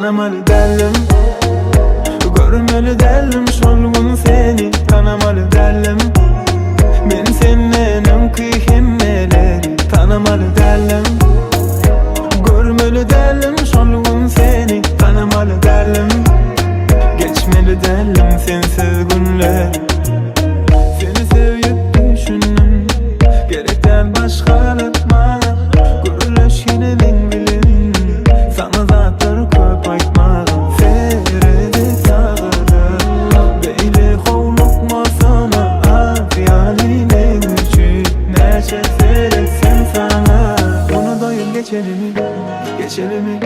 tanımalı derdim. Görmeli derdim şolgun seni, tanımalı derdim. Men senden kıymetleri tanımalı derdim. Görmeli derdim şolgun seni, tanımalı derdim. Geçmeli derdim sensiz günler. Seni sevip düşündüm, gerekten başkalar bana. Görülüş yine ben bilin, sana zatlar köp aytmadım. Feride sağda, beyle kovlukma sana. Afiyalinin üçü, neşe seyretsin sana. Onu doyum geçelim, geçelim.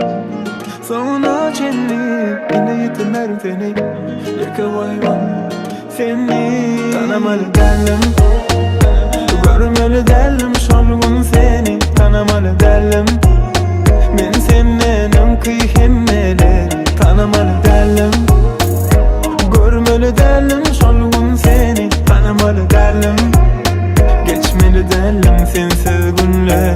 Sonra çenli, yine yitirmerim seni. Yakalayamam seni, tanımalı derdim. Görmeli derdim şolgun seni, tanımalı derdim. Men senden kıymetleri tanımalı derdim. Görmeli derdim şolgun seni, tanımalı derdim. Geçmeli derdim sensiz günler.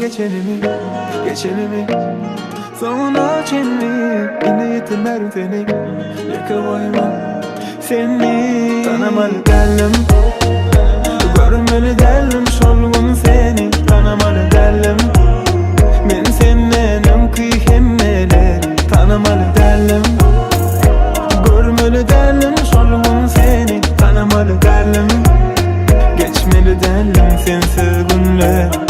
Geçelim, geçelim. Sonra çenli, yine yitirmerim seni. Yakalayamam seni, tanımalı derdim. Görmeli derdim şolgun seni, tanımalı derdim. Men senden kıymetleri tanımalı derdim. Görmeli derdim şolgun seni, tanımalı derdim. Geçmeli derdim sensiz günler.